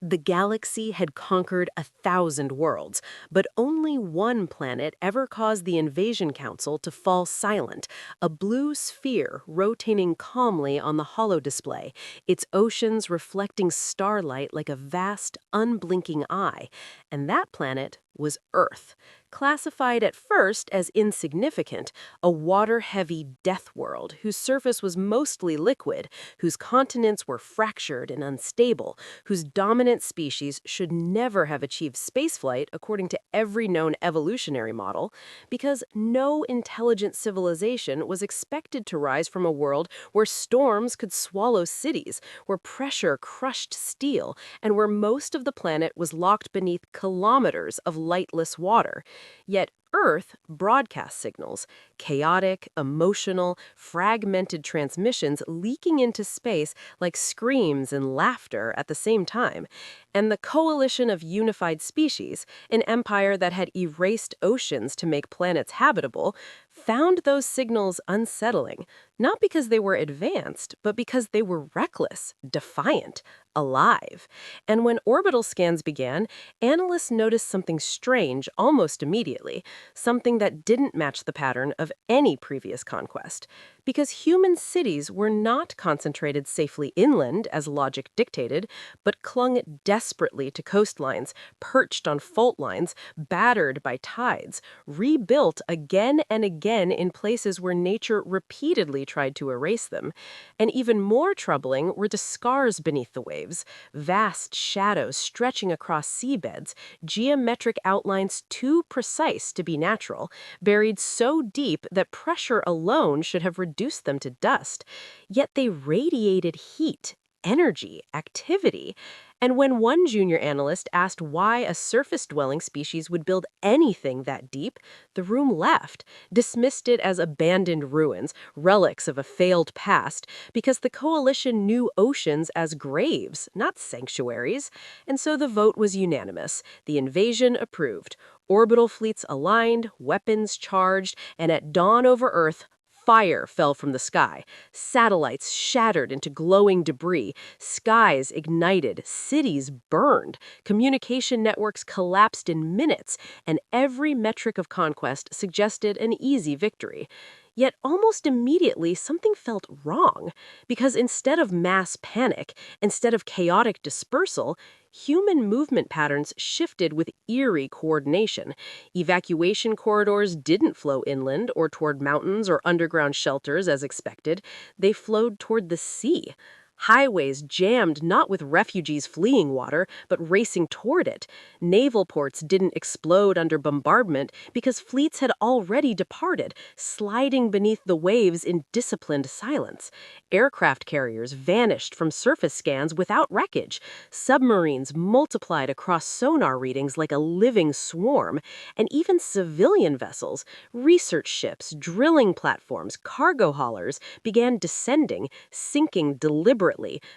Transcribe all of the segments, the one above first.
The galaxy had conquered 1,000 worlds, but only one planet ever caused the Invasion Council to fall silent, a blue sphere rotating calmly on the holodisplay, its oceans reflecting starlight like a vast, unblinking eye. And that planet was Earth, classified at first as insignificant, a water-heavy death world whose surface was mostly liquid, whose continents were fractured and unstable, whose dominant species should never have achieved spaceflight according to every known evolutionary model, because no intelligent civilization was expected to rise from a world where storms could swallow cities, where pressure crushed steel, and where most of the planet was locked beneath kilometers of lightless water. Yet Earth broadcast signals, chaotic, emotional, fragmented transmissions leaking into space like screams and laughter at the same time. And the coalition of unified species, an empire that had erased oceans to make planets habitable, found those signals unsettling, not because they were advanced, but because they were reckless, defiant, alive. And when orbital scans began, analysts noticed something strange almost immediately, something that didn't match the pattern of any previous conquest. Because human cities were not concentrated safely inland, as logic dictated, but clung desperately to coastlines, perched on fault lines, battered by tides, rebuilt again and again in places where nature repeatedly tried to erase them. And even more troubling were the scars beneath the waves, vast shadows stretching across seabeds, geometric outlines too precise to be natural, buried so deep that pressure alone should have reduced them to dust. Yet they radiated heat, energy, activity. And when one junior analyst asked why a surface-dwelling species would build anything that deep, the room left, dismissed it as abandoned ruins, relics of a failed past, because the coalition knew oceans as graves, not sanctuaries. And so the vote was unanimous. The invasion approved. Orbital fleets aligned, weapons charged, and at dawn over Earth, fire fell from the sky. Satellites shattered into glowing debris, skies ignited, cities burned, communication networks collapsed in minutes, and every metric of conquest suggested an easy victory. Yet almost immediately, something felt wrong, because instead of mass panic, instead of chaotic dispersal, human movement patterns shifted with eerie coordination. Evacuation corridors didn't flow inland or toward mountains or underground shelters as expected. They flowed toward the sea. Highways jammed not with refugees fleeing water, but racing toward it. Naval ports didn't explode under bombardment because fleets had already departed, sliding beneath the waves in disciplined silence. Aircraft carriers vanished from surface scans without wreckage. Submarines multiplied across sonar readings like a living swarm. And even civilian vessels, research ships, drilling platforms, cargo haulers began descending, sinking deliberately,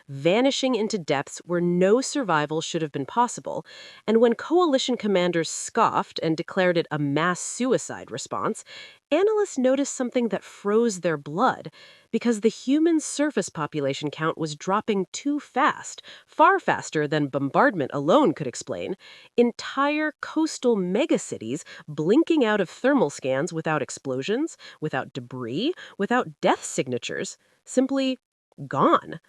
vanishing into depths where no survival should have been possible. And when coalition commanders scoffed and declared it a mass suicide response, analysts noticed something that froze their blood. Because the human surface population count was dropping too fast, far faster than bombardment alone could explain. Entire coastal megacities blinking out of thermal scans without explosions, without debris, without death signatures, simply gone.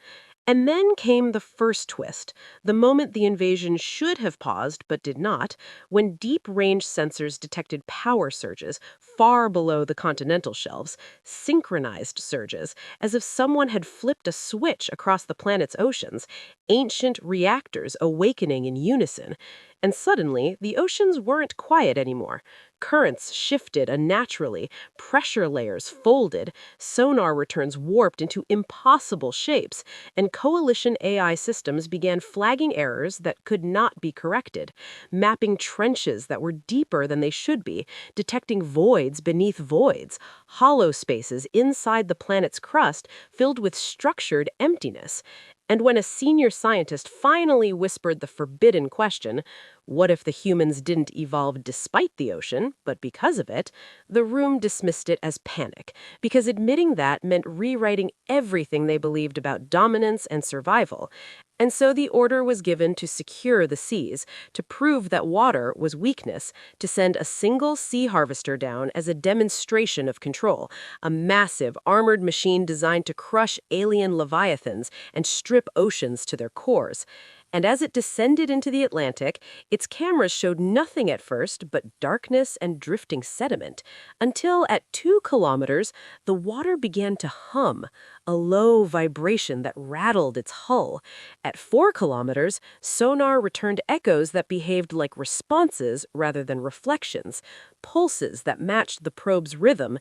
And then came the first twist, the moment the invasion should have paused but did not, when deep-range sensors detected power surges far below the continental shelves, synchronized surges, as if someone had flipped a switch across the planet's oceans, ancient reactors awakening in unison. And suddenly, the oceans weren't quiet anymore. Currents shifted unnaturally, pressure layers folded, sonar returns warped into impossible shapes, and coalition AI systems began flagging errors that could not be corrected, mapping trenches that were deeper than they should be, detecting voids beneath voids, hollow spaces inside the planet's crust filled with structured emptiness. And when a senior scientist finally whispered the forbidden question, what if the humans didn't evolve despite the ocean, but because of it, the room dismissed it as panic, because admitting that meant rewriting everything they believed about dominance and survival. And so the order was given to secure the seas, to prove that water was weakness, to send a single sea harvester down as a demonstration of control, a massive armored machine designed to crush alien leviathans and strip oceans to their cores. And as it descended into the Atlantic, its cameras showed nothing at first but darkness and drifting sediment, until at 2 kilometers, the water began to hum, a low vibration that rattled its hull. At 4 kilometers, sonar returned echoes that behaved like responses rather than reflections, pulses that matched the probe's rhythm.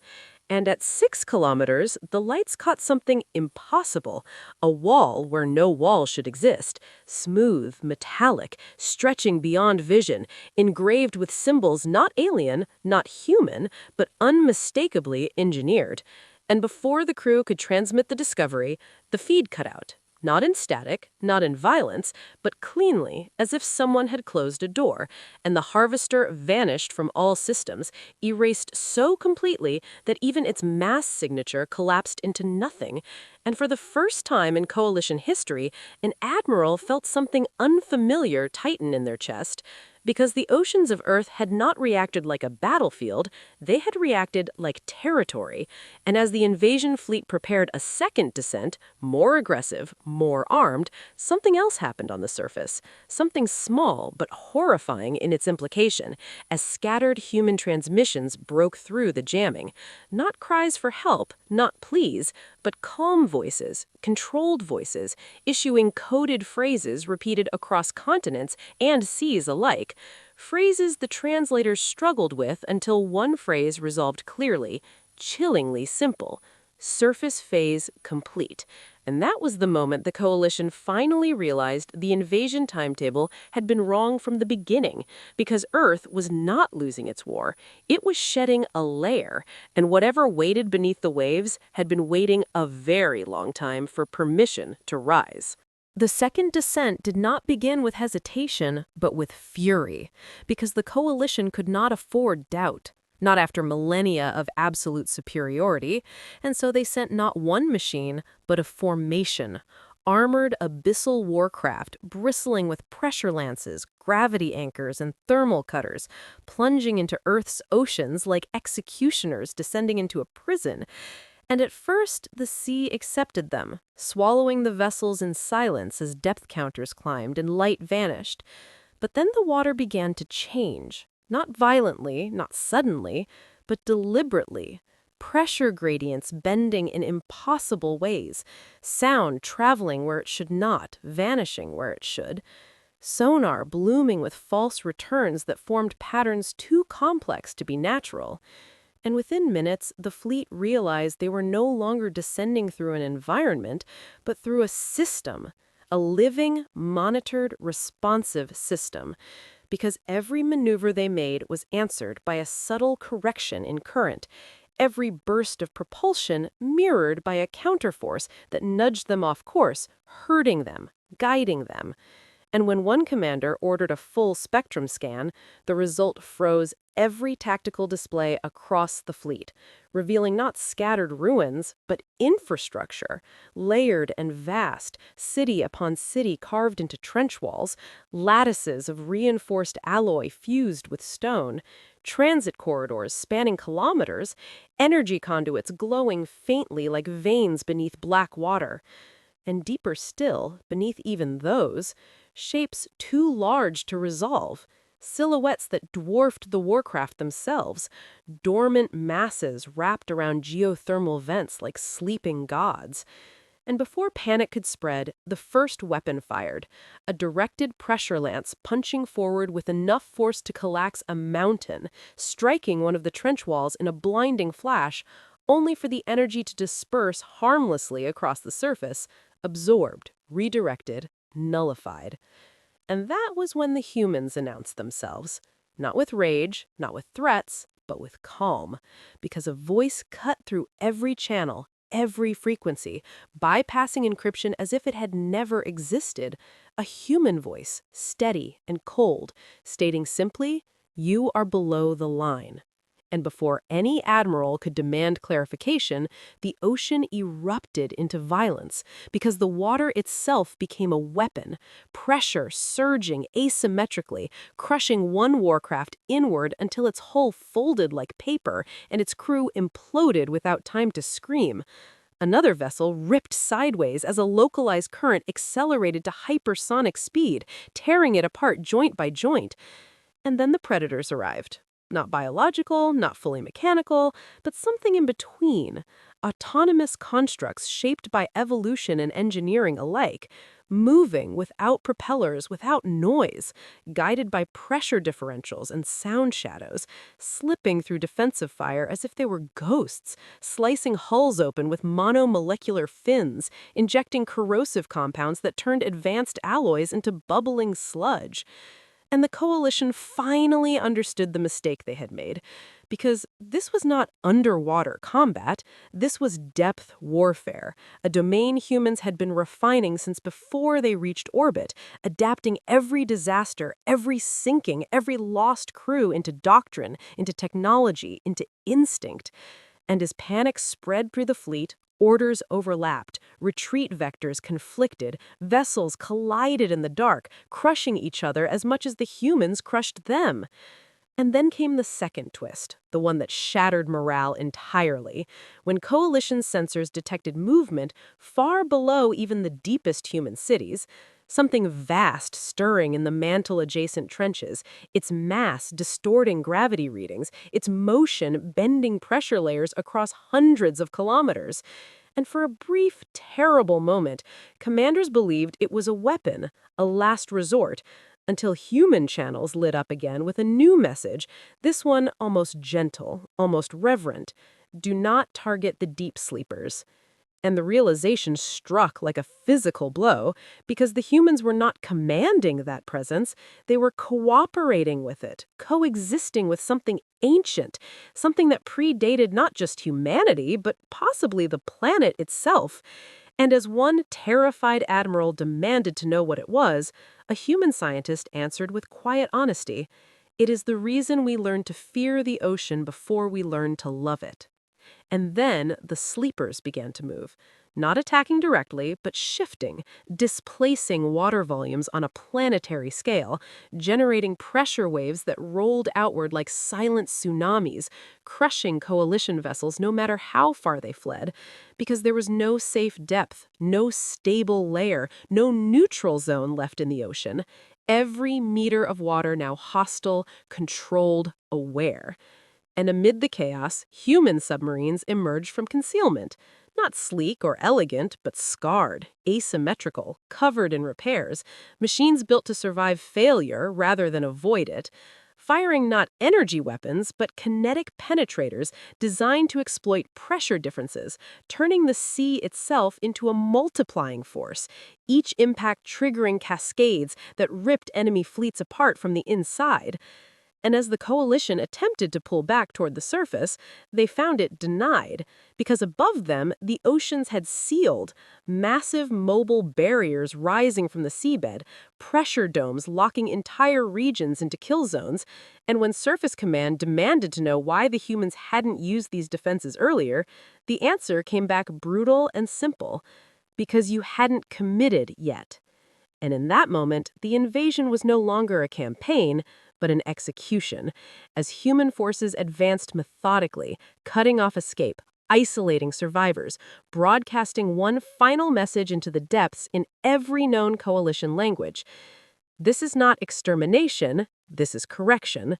And at 6 kilometers, the lights caught something impossible, a wall where no wall should exist, smooth, metallic, stretching beyond vision, engraved with symbols not alien, not human, but unmistakably engineered. And before the crew could transmit the discovery, the feed cut out. Not in static, not in violence, but cleanly, as if someone had closed a door, and the harvester vanished from all systems, erased so completely that even its mass signature collapsed into nothing. And for the first time in coalition history, an admiral felt something unfamiliar tighten in their chest. Because the oceans of Earth had not reacted like a battlefield, they had reacted like territory. And as the invasion fleet prepared a second descent, more aggressive, more armed, something else happened on the surface. Something small but horrifying in its implication, as scattered human transmissions broke through the jamming. Not cries for help, not pleas, but calm voices, controlled voices, issuing coded phrases repeated across continents and seas alike. Phrases the translators struggled with until one phrase resolved clearly, chillingly simple: surface phase complete. And that was the moment the coalition finally realized the invasion timetable had been wrong from the beginning, because Earth was not losing its war. It was shedding a layer, and whatever waited beneath the waves had been waiting a very long time for permission to rise. The second descent did not begin with hesitation, but with fury, because the coalition could not afford doubt, not after millennia of absolute superiority, and so they sent not one machine, but a formation, armored abyssal warcraft bristling with pressure lances, gravity anchors, and thermal cutters, plunging into Earth's oceans like executioners descending into a prison. And at first, the sea accepted them, swallowing the vessels in silence as depth counters climbed and light vanished. But then the water began to change, not violently, not suddenly, but deliberately. Pressure gradients bending in impossible ways, sound traveling where it should not, vanishing where it should. Sonar blooming with false returns that formed patterns too complex to be natural. And within minutes, the fleet realized they were no longer descending through an environment, but through a system, a living, monitored, responsive system. Because every maneuver they made was answered by a subtle correction in current, every burst of propulsion mirrored by a counterforce that nudged them off course, herding them, guiding them. And when one commander ordered a full spectrum scan, the result froze every tactical display across the fleet, revealing not scattered ruins, but infrastructure, layered and vast, city upon city carved into trench walls, lattices of reinforced alloy fused with stone, transit corridors spanning kilometers, energy conduits glowing faintly like veins beneath black water. And deeper still, beneath even those, shapes too large to resolve, silhouettes that dwarfed the warcraft themselves, dormant masses wrapped around geothermal vents like sleeping gods. And before panic could spread, the first weapon fired, a directed pressure lance punching forward with enough force to collapse a mountain, striking one of the trench walls in a blinding flash, only for the energy to disperse harmlessly across the surface, absorbed, redirected, nullified. And that was when the humans announced themselves, not with rage, not with threats, but with calm, because a voice cut through every channel, every frequency, bypassing encryption as if it had never existed, a human voice, steady and cold, stating simply, "You are below the line." And before any admiral could demand clarification, the ocean erupted into violence because the water itself became a weapon, pressure surging asymmetrically, crushing one warcraft inward until its hull folded like paper and its crew imploded without time to scream. Another vessel ripped sideways as a localized current accelerated to hypersonic speed, tearing it apart joint by joint. And then the predators arrived. Not biological, not fully mechanical, but something in between. Autonomous constructs shaped by evolution and engineering alike, moving without propellers, without noise, guided by pressure differentials and sound shadows, slipping through defensive fire as if they were ghosts, slicing hulls open with monomolecular fins, injecting corrosive compounds that turned advanced alloys into bubbling sludge. And the coalition finally understood the mistake they had made, because this was not underwater combat, this was depth warfare, a domain humans had been refining since before they reached orbit, adapting every disaster, every sinking, every lost crew into doctrine, into technology, into instinct. And as panic spread through the fleet, orders overlapped, retreat vectors conflicted, vessels collided in the dark, crushing each other as much as the humans crushed them. And then came the second twist, the one that shattered morale entirely, when coalition sensors detected movement far below even the deepest human cities, something vast stirring in the mantle-adjacent trenches, its mass distorting gravity readings, its motion bending pressure layers across hundreds of kilometers. And for a brief, terrible moment, commanders believed it was a weapon, a last resort, until human channels lit up again with a new message, this one almost gentle, almost reverent. Do not target the deep sleepers. And the realization struck like a physical blow because the humans were not commanding that presence, they were cooperating with it, coexisting with something ancient, something that predated not just humanity, but possibly the planet itself. And as one terrified admiral demanded to know what it was, a human scientist answered with quiet honesty, "It is the reason we learn to fear the ocean before we learn to love it." And then the sleepers began to move, not attacking directly, but shifting, displacing water volumes on a planetary scale, generating pressure waves that rolled outward like silent tsunamis, crushing coalition vessels no matter how far they fled, because there was no safe depth, no stable layer, no neutral zone left in the ocean. Every meter of water now hostile, controlled, aware. And amid the chaos, human submarines emerged from concealment. Not sleek or elegant, but scarred, asymmetrical, covered in repairs, machines built to survive failure rather than avoid it, firing not energy weapons, but kinetic penetrators designed to exploit pressure differences, turning the sea itself into a multiplying force, each impact triggering cascades that ripped enemy fleets apart from the inside. And as the coalition attempted to pull back toward the surface, they found it denied, because above them, the oceans had sealed, massive mobile barriers rising from the seabed, pressure domes locking entire regions into kill zones, and when Surface Command demanded to know why the humans hadn't used these defenses earlier, the answer came back brutal and simple, because you hadn't committed yet. And in that moment, the invasion was no longer a campaign, but an execution, as human forces advanced methodically, cutting off escape, isolating survivors, broadcasting one final message into the depths in every known coalition language. This is not extermination, this is correction.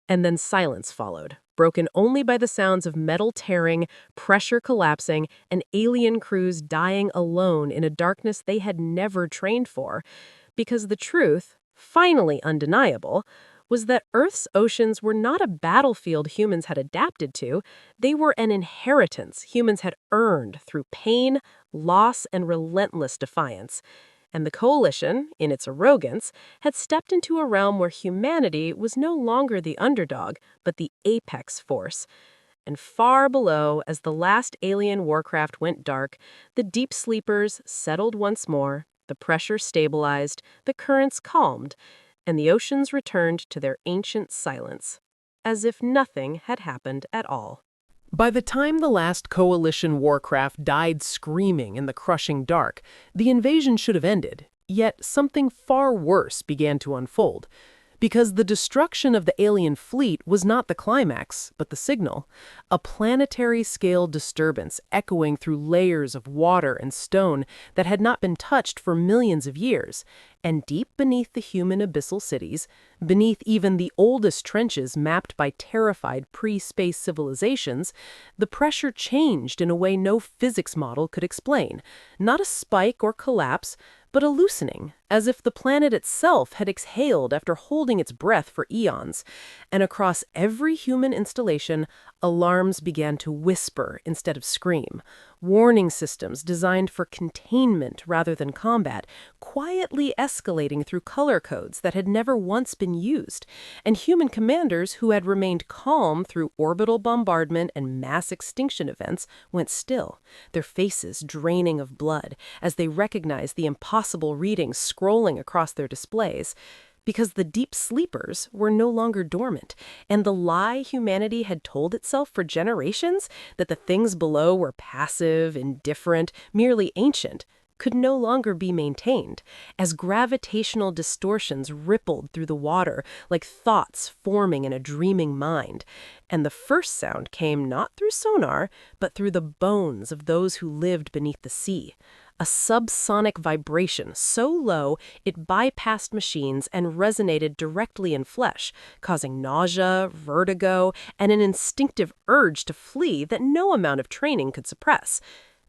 And then silence followed, broken only by the sounds of metal tearing, pressure collapsing, and alien crews dying alone in a darkness they had never trained for. Because the truth, finally undeniable, was that Earth's oceans were not a battlefield humans had adapted to, they were an inheritance humans had earned through pain, loss, and relentless defiance. And the coalition, in its arrogance, had stepped into a realm where humanity was no longer the underdog, but the apex force. And far below, as the last alien warcraft went dark, the deep sleepers settled once more, the pressure stabilized, the currents calmed, and the oceans returned to their ancient silence. as if nothing had happened at all. By the time the last coalition warcraft died screaming in the crushing dark, the invasion should have ended. Yet something far worse began to unfold. Because the destruction of the alien fleet was not the climax, but the signal. A planetary-scale disturbance echoing through layers of water and stone that had not been touched for millions of years. And deep beneath the human abyssal cities, beneath even the oldest trenches mapped by terrified pre-space civilizations, the pressure changed in a way no physics model could explain. Not a spike or collapse, but a loosening, as if the planet itself had exhaled after holding its breath for eons. And across every human installation, alarms began to whisper instead of scream. Warning systems designed for containment rather than combat, quietly escalating through color codes that had never once been used. And human commanders who had remained calm through orbital bombardment and mass extinction events went still, their faces draining of blood as they recognized the impossible readings scrolling across their displays. Because the deep sleepers were no longer dormant, and the lie humanity had told itself for generations, that the things below were passive, indifferent, merely ancient, could no longer be maintained, as gravitational distortions rippled through the water like thoughts forming in a dreaming mind. And the first sound came not through sonar, but through the bones of those who lived beneath the sea. A subsonic vibration so low it bypassed machines and resonated directly in flesh, causing nausea, vertigo, and an instinctive urge to flee that no amount of training could suppress.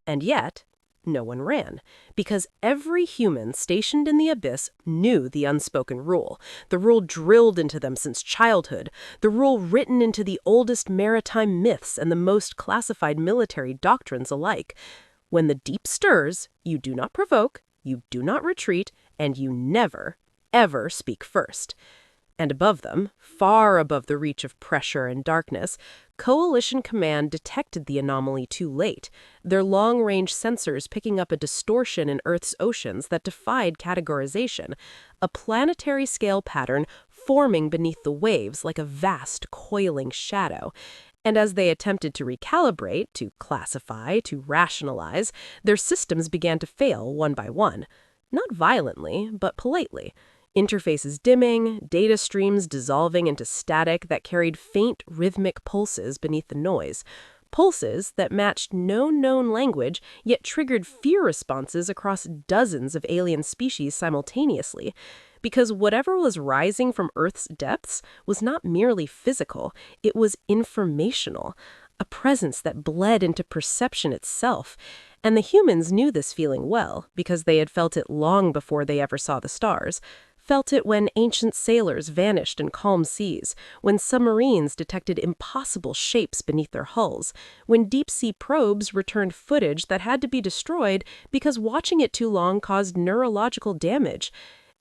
And yet, no one ran, because every human stationed in the abyss knew the unspoken rule, the rule drilled into them since childhood, the rule written into the oldest maritime myths and the most classified military doctrines alike. When the deep stirs, you do not provoke, you do not retreat, and you never, ever speak first. And above them, far above the reach of pressure and darkness, Coalition Command detected the anomaly too late, their long-range sensors picking up a distortion in Earth's oceans that defied categorization, a planetary-scale pattern forming beneath the waves like a vast, coiling shadow. And as they attempted to recalibrate, to classify, to rationalize, their systems began to fail one by one. Not violently, but politely. Interfaces dimming, data streams dissolving into static that carried faint rhythmic pulses beneath the noise. Pulses that matched no known language, yet triggered fear responses across dozens of alien species simultaneously. Because whatever was rising from Earth's depths was not merely physical, it was informational, a presence that bled into perception itself. And the humans knew this feeling well, because they had felt it long before they ever saw the stars. Felt it when ancient sailors vanished in calm seas, when submarines detected impossible shapes beneath their hulls, when deep-sea probes returned footage that had to be destroyed because watching it too long caused neurological damage.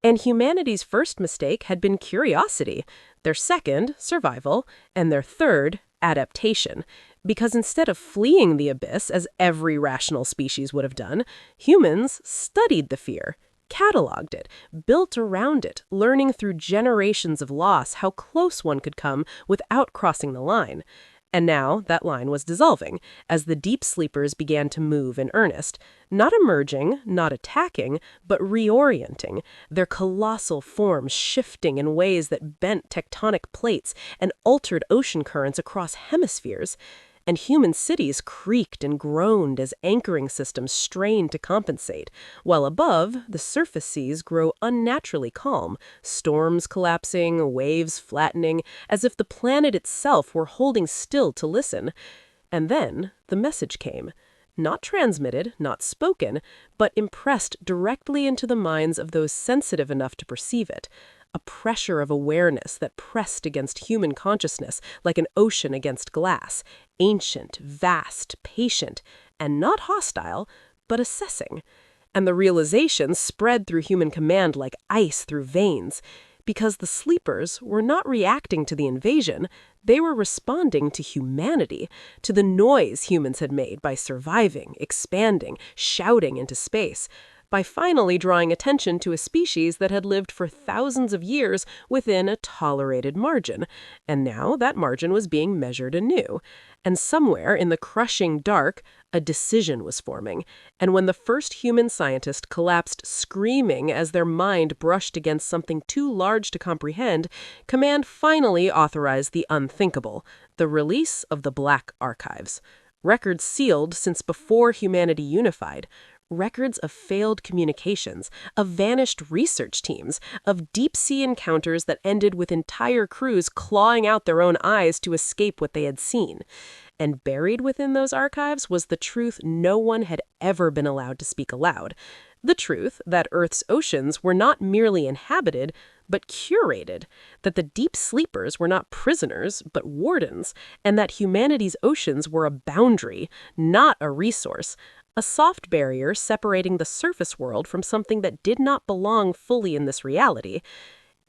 And humanity's first mistake had been curiosity, their second, survival, and their third, adaptation. Because instead of fleeing the abyss, as every rational species would have done, humans studied the fear, cataloged it, built around it, learning through generations of loss how close one could come without crossing the line. And now that line was dissolving, as the deep sleepers began to move in earnest, not emerging, not attacking, but reorienting, their colossal forms shifting in ways that bent tectonic plates and altered ocean currents across hemispheres. And human cities creaked and groaned as anchoring systems strained to compensate, while above, the surface seas grow unnaturally calm, storms collapsing, waves flattening, as if the planet itself were holding still to listen. And then the message came. Not transmitted, not spoken, but impressed directly into the minds of those sensitive enough to perceive it. A pressure of awareness that pressed against human consciousness like an ocean against glass, ancient, vast, patient, and not hostile, but assessing. And the realization spread through human command like ice through veins, because the sleepers were not reacting to the invasion, they were responding to humanity, to the noise humans had made by surviving, expanding, shouting into space. by finally drawing attention to a species that had lived for thousands of years within a tolerated margin. And now that margin was being measured anew. And somewhere in the crushing dark, a decision was forming. And when the first human scientist collapsed screaming as their mind brushed against something too large to comprehend, Command finally authorized the unthinkable, the release of the Black Archives. Records sealed since before humanity unified. Records of failed communications, of vanished research teams, of deep-sea encounters that ended with entire crews clawing out their own eyes to escape what they had seen. And buried within those archives was the truth no one had ever been allowed to speak aloud. The truth that Earth's oceans were not merely inhabited, but curated, that the deep sleepers were not prisoners, but wardens, and that humanity's oceans were a boundary, not a resource, a soft barrier separating the surface world from something that did not belong fully in this reality.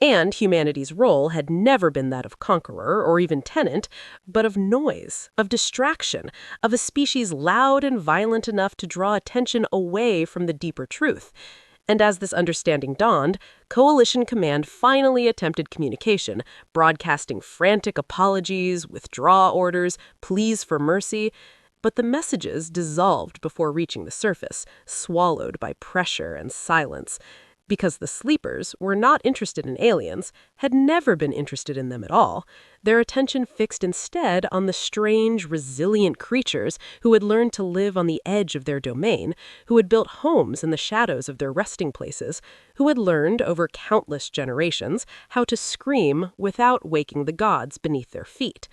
And humanity's role had never been that of conqueror or even tenant, but of noise, of distraction, of a species loud and violent enough to draw attention away from the deeper truth. And as this understanding dawned, Coalition Command finally attempted communication, broadcasting frantic apologies, withdrawal orders, pleas for mercy. But the messages dissolved before reaching the surface, swallowed by pressure and silence. Because the sleepers were not interested in aliens, had never been interested in them at all, their attention fixed instead on the strange, resilient creatures who had learned to live on the edge of their domain, who had built homes in the shadows of their resting places, who had learned over countless generations how to scream without waking the gods beneath their feet.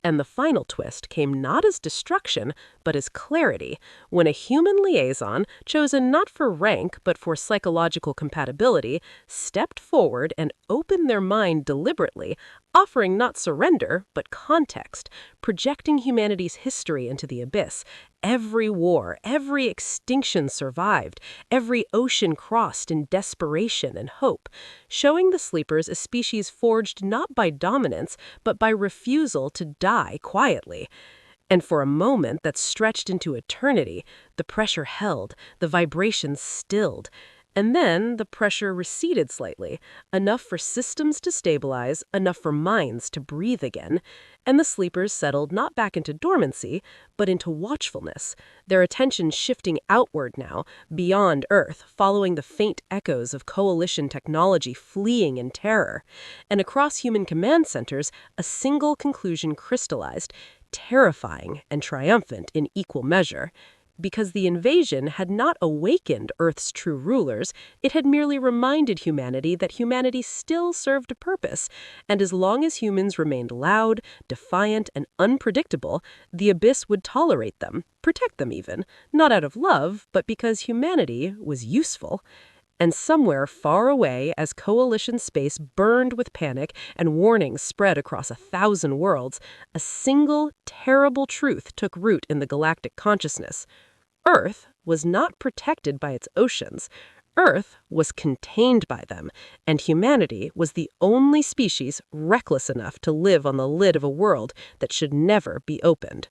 And the final twist came not as destruction, but as clarity, when a human liaison, chosen not for rank but for psychological compatibility, stepped forward and opened their mind deliberately, offering not surrender, but context, projecting humanity's history into the abyss. Every war, every extinction survived, every ocean crossed in desperation and hope, showing the sleepers a species forged not by dominance, but by refusal to die quietly. And for a moment that stretched into eternity, the pressure held, the vibrations stilled. And then the pressure receded slightly, enough for systems to stabilize, enough for minds to breathe again. And the sleepers settled not back into dormancy, but into watchfulness, their attention shifting outward now, beyond Earth, following the faint echoes of coalition technology fleeing in terror. And across human command centers, a single conclusion crystallized, terrifying and triumphant in equal measure. Because the invasion had not awakened Earth's true rulers, it had merely reminded humanity that humanity still served a purpose, and as long as humans remained loud, defiant, and unpredictable, the abyss would tolerate them, protect them even, not out of love, but because humanity was useful. And somewhere far away, as coalition space burned with panic and warnings spread across 1,000 worlds, a single, terrible truth took root in the galactic consciousness. Earth was not protected by its oceans. Earth was contained by them, and humanity was the only species reckless enough to live on the lid of a world that should never be opened.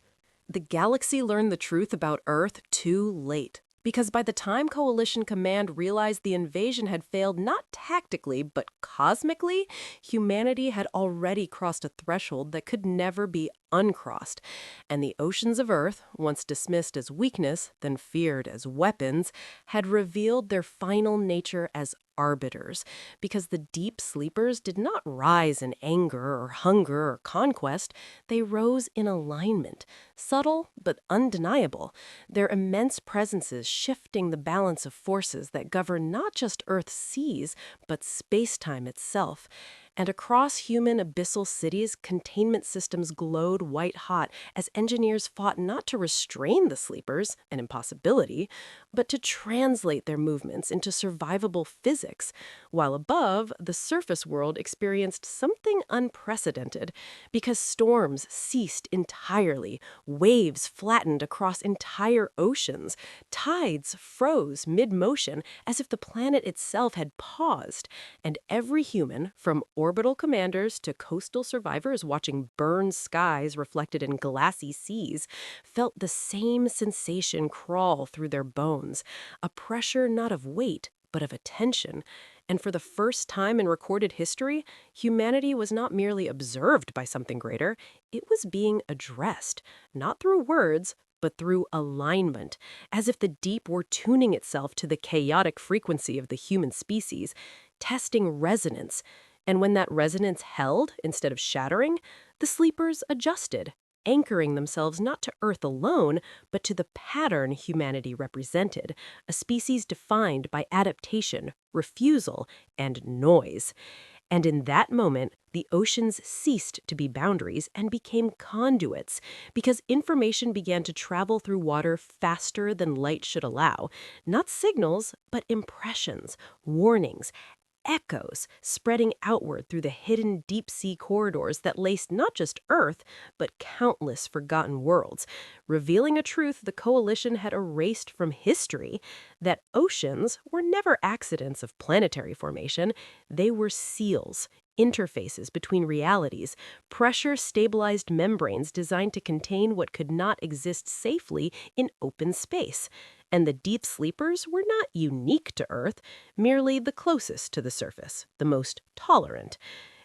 The galaxy learned the truth about Earth too late. Because by the time Coalition Command realized the invasion had failed not tactically, but cosmically, humanity had already crossed a threshold that could never be uncrossed. And the oceans of Earth, once dismissed as weakness, then feared as weapons, had revealed their final nature as arbiters, because the deep sleepers did not rise in anger or hunger or conquest. They rose in alignment, subtle but undeniable, their immense presences shifting the balance of forces that govern not just Earth's seas, but space-time itself. And across human abyssal cities, containment systems glowed white-hot as engineers fought not to restrain the sleepers, an impossibility, but to translate their movements into survivable physics, while above, the surface world experienced something unprecedented, because storms ceased entirely, waves flattened across entire oceans, tides froze mid-motion as if the planet itself had paused, and every human, from orbital commanders to coastal survivors watching burned skies reflected in glassy seas felt the same sensation crawl through their bones, a pressure not of weight, but of attention. And for the first time in recorded history, humanity was not merely observed by something greater, it was being addressed, not through words, but through alignment, as if the deep were tuning itself to the chaotic frequency of the human species, testing resonance. And when that resonance held instead of shattering, the sleepers adjusted, anchoring themselves not to Earth alone, but to the pattern humanity represented, a species defined by adaptation, refusal, and noise. And in that moment, the oceans ceased to be boundaries and became conduits, because information began to travel through water faster than light should allow. Not signals, but impressions, warnings, echoes spreading outward through the hidden deep-sea corridors that laced not just Earth, but countless forgotten worlds, revealing a truth the Coalition had erased from history, that oceans were never accidents of planetary formation, they were seals, interfaces between realities, pressure-stabilized membranes designed to contain what could not exist safely in open space. And the deep sleepers were not unique to Earth, merely the closest to the surface, the most tolerant.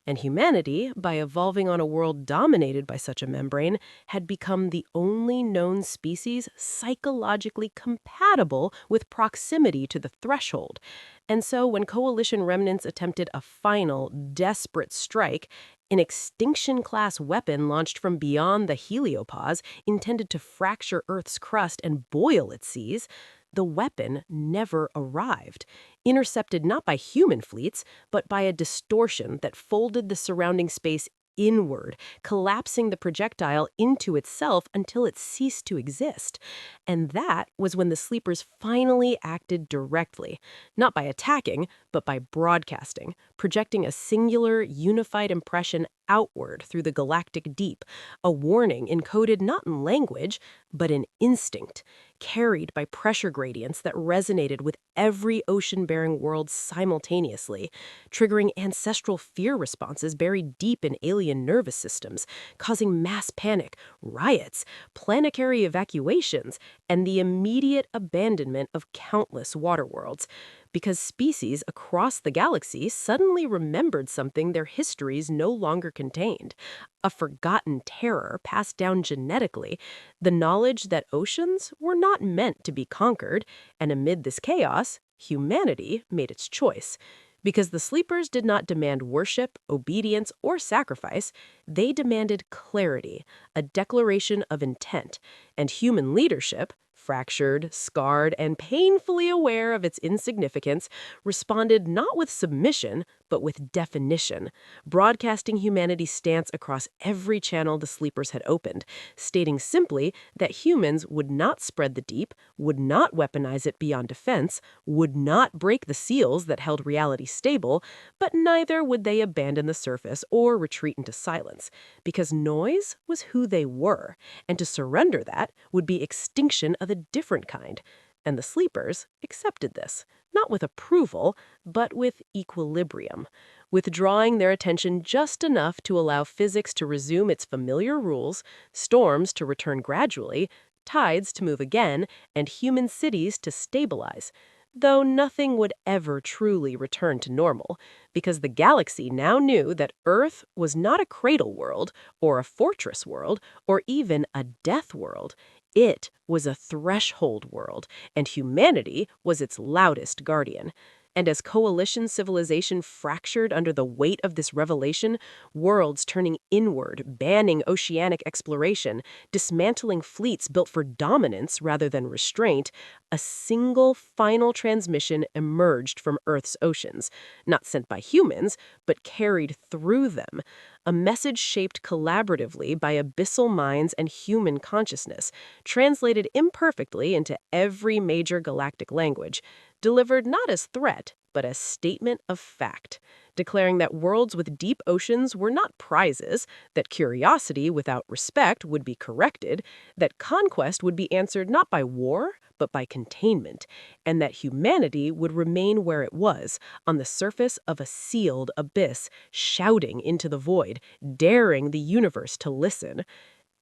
And humanity, by evolving on a world dominated by such a membrane, had become the only known species psychologically compatible with proximity to the threshold. And so when Coalition remnants attempted a final, desperate strike, an extinction-class weapon launched from beyond the heliopause intended to fracture Earth's crust and boil its seas, the weapon never arrived, intercepted not by human fleets, but by a distortion that folded the surrounding space inward, collapsing the projectile into itself until it ceased to exist. And that was when the sleepers finally acted directly, not by attacking, but by broadcasting, projecting a singular, unified impression outward through the galactic deep, a warning encoded not in language, but in instinct, carried by pressure gradients that resonated with every ocean-bearing world simultaneously, triggering ancestral fear responses buried deep in alien nervous systems, causing mass panic, riots, planetary evacuations, and the immediate abandonment of countless water worlds, because species across the galaxy suddenly remembered something their histories no longer contained, a forgotten terror passed down genetically, the knowledge that oceans were not meant to be conquered, and amid this chaos, humanity made its choice. Because the sleepers did not demand worship, obedience, or sacrifice, they demanded clarity, a declaration of intent, and human leadership, fractured, scarred, and painfully aware of its insignificance, responded not with submission, but with definition, broadcasting humanity's stance across every channel the sleepers had opened, stating simply that humans would not spread the deep, would not weaponize it beyond defense, would not break the seals that held reality stable, but neither would they abandon the surface or retreat into silence, because noise was who they were, and to surrender that would be extinction of a different kind. And the sleepers accepted this, not with approval, but with equilibrium, withdrawing their attention just enough to allow physics to resume its familiar rules, storms to return gradually, tides to move again, and human cities to stabilize. Though nothing would ever truly return to normal, because the galaxy now knew that Earth was not a cradle world, or a fortress world, or even a death world. It was a threshold world, and humanity was its loudest guardian. And as coalition civilization fractured under the weight of this revelation, worlds turning inward, banning oceanic exploration, dismantling fleets built for dominance rather than restraint, a single final transmission emerged from Earth's oceans, not sent by humans, but carried through them, a message shaped collaboratively by abyssal minds and human consciousness, translated imperfectly into every major galactic language, delivered not as threat, but as statement of fact, declaring that worlds with deep oceans were not prizes, that curiosity without respect would be corrected, that conquest would be answered not by war, but by containment, and that humanity would remain where it was, on the surface of a sealed abyss, shouting into the void, daring the universe to listen.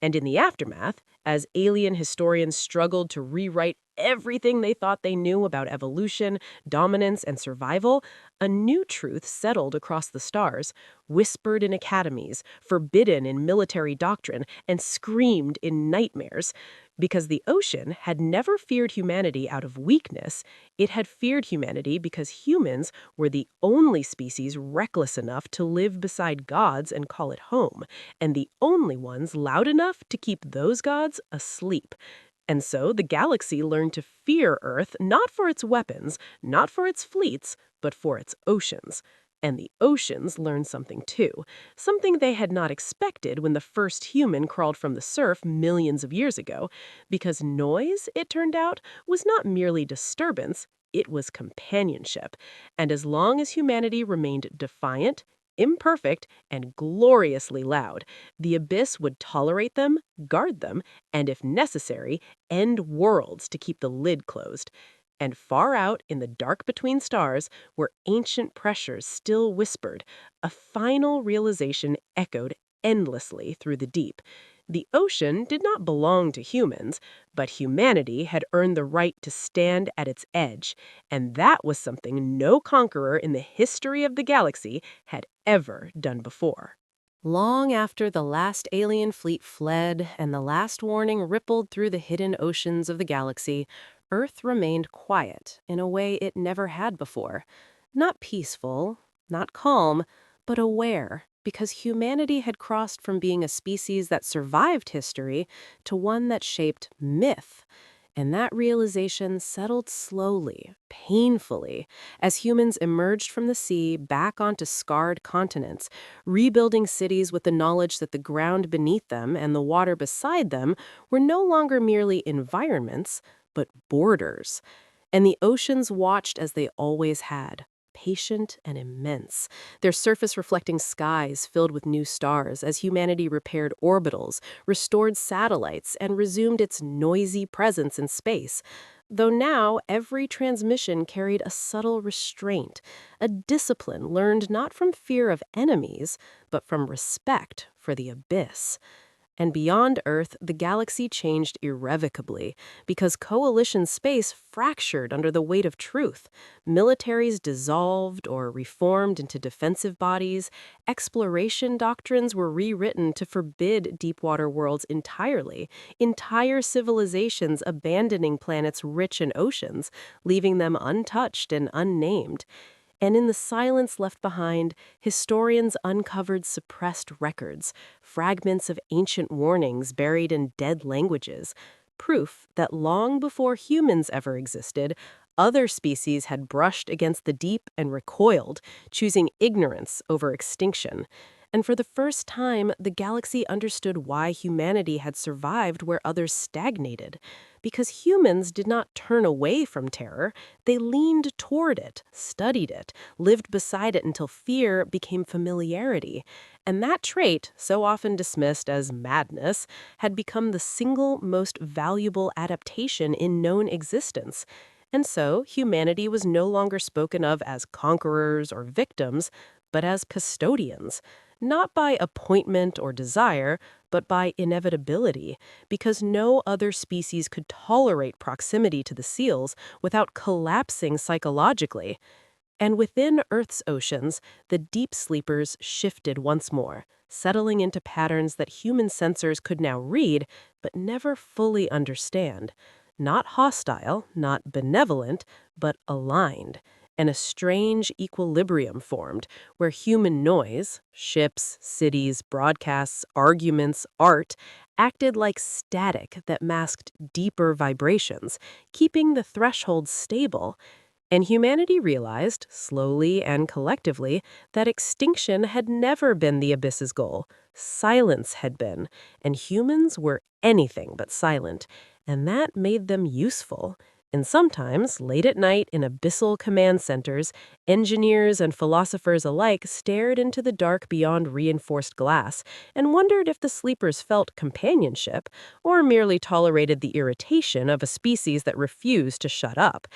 And in the aftermath, as alien historians struggled to rewrite everything they thought they knew about evolution, dominance, and survival, a new truth settled across the stars, whispered in academies, forbidden in military doctrine, and screamed in nightmares. Because the ocean had never feared humanity out of weakness, it had feared humanity because humans were the only species reckless enough to live beside gods and call it home, and the only ones loud enough to keep those gods asleep. And so the galaxy learned to fear Earth not for its weapons, not for its fleets, but for its oceans. And the oceans learned something too, something they had not expected when the first human crawled from the surf millions of years ago, because noise, it turned out, was not merely disturbance, it was companionship. And as long as humanity remained defiant, imperfect, and gloriously loud, the abyss would tolerate them, guard them, and if necessary, end worlds to keep the lid closed. And far out in the dark between stars, where ancient pressures still whispered, a final realization echoed endlessly through the deep. The ocean did not belong to humans, but humanity had earned the right to stand at its edge, and that was something no conqueror in the history of the galaxy had ever done before. Long after the last alien fleet fled and the last warning rippled through the hidden oceans of the galaxy, Earth remained quiet in a way it never had before. Not peaceful, not calm, but aware, because humanity had crossed from being a species that survived history to one that shaped myth. And that realization settled slowly, painfully, as humans emerged from the sea back onto scarred continents, rebuilding cities with the knowledge that the ground beneath them and the water beside them were no longer merely environments, but borders. And the oceans watched as they always had, patient and immense, their surface reflecting skies filled with new stars as humanity repaired orbitals, restored satellites, and resumed its noisy presence in space. Though now every transmission carried a subtle restraint, a discipline learned not from fear of enemies, but from respect for the abyss. And beyond Earth, the galaxy changed irrevocably because coalition space fractured under the weight of truth. Militaries dissolved or reformed into defensive bodies. Exploration doctrines were rewritten to forbid deepwater worlds entirely. Entire civilizations abandoning planets rich in oceans, leaving them untouched and unnamed. And in the silence left behind, historians uncovered suppressed records, fragments of ancient warnings buried in dead languages, proof that long before humans ever existed, other species had brushed against the deep and recoiled, choosing ignorance over extinction. And for the first time, the galaxy understood why humanity had survived where others stagnated. Because humans did not turn away from terror, they leaned toward it, studied it, lived beside it until fear became familiarity. And that trait, so often dismissed as madness, had become the single most valuable adaptation in known existence. And so, humanity was no longer spoken of as conquerors or victims, but as custodians, not by appointment or desire, but by inevitability, because no other species could tolerate proximity to the seals without collapsing psychologically. And within Earth's oceans, the deep sleepers shifted once more, settling into patterns that human sensors could now read, but never fully understand. Not hostile, not benevolent, but aligned. And a strange equilibrium formed, where human noise, ships, cities, broadcasts, arguments, art, acted like static that masked deeper vibrations, keeping the threshold stable. And humanity realized, slowly and collectively, that extinction had never been the abyss's goal. Silence had been, and humans were anything but silent, and that made them useful. And sometimes, late at night in abyssal command centers, engineers and philosophers alike stared into the dark beyond reinforced glass and wondered if the sleepers felt companionship or merely tolerated the irritation of a species that refused to shut up.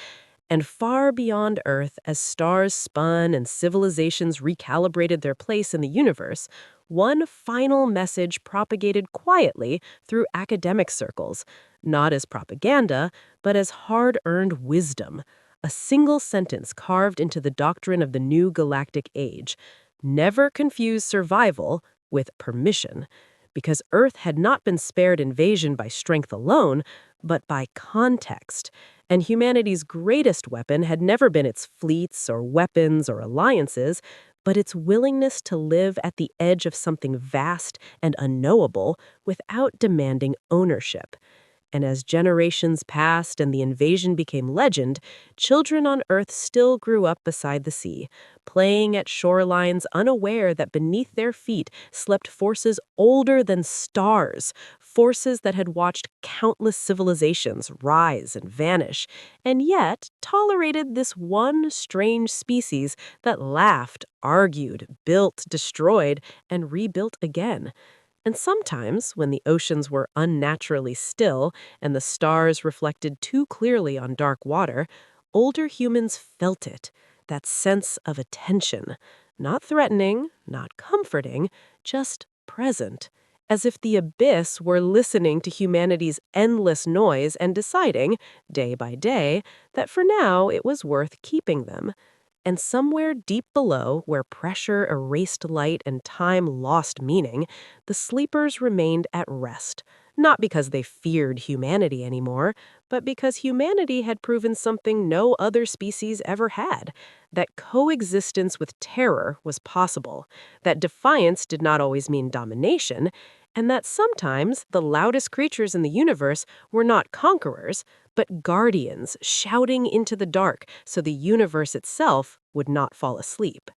And far beyond Earth, as stars spun and civilizations recalibrated their place in the universe, one final message propagated quietly through academic circles, not as propaganda, but as hard-earned wisdom. A single sentence carved into the doctrine of the new galactic age. Never confuse survival with permission, because Earth had not been spared invasion by strength alone, but by context. And humanity's greatest weapon had never been its fleets or weapons or alliances, but its willingness to live at the edge of something vast and unknowable without demanding ownership. And as generations passed and the invasion became legend, children on Earth still grew up beside the sea, playing at shorelines unaware that beneath their feet slept forces older than stars, forces that had watched countless civilizations rise and vanish, and yet tolerated this one strange species that laughed, argued, built, destroyed, and rebuilt again. And sometimes, when the oceans were unnaturally still and the stars reflected too clearly on dark water, older humans felt it, that sense of attention, not threatening, not comforting, just present, as if the abyss were listening to humanity's endless noise and deciding, day by day, that for now it was worth keeping them. And somewhere deep below, where pressure erased light and time lost meaning, the sleepers remained at rest. Not because they feared humanity anymore, but because humanity had proven something no other species ever had, that coexistence with terror was possible, that defiance did not always mean domination, and that sometimes the loudest creatures in the universe were not conquerors, but guardians shouting into the dark so the universe itself would not fall asleep.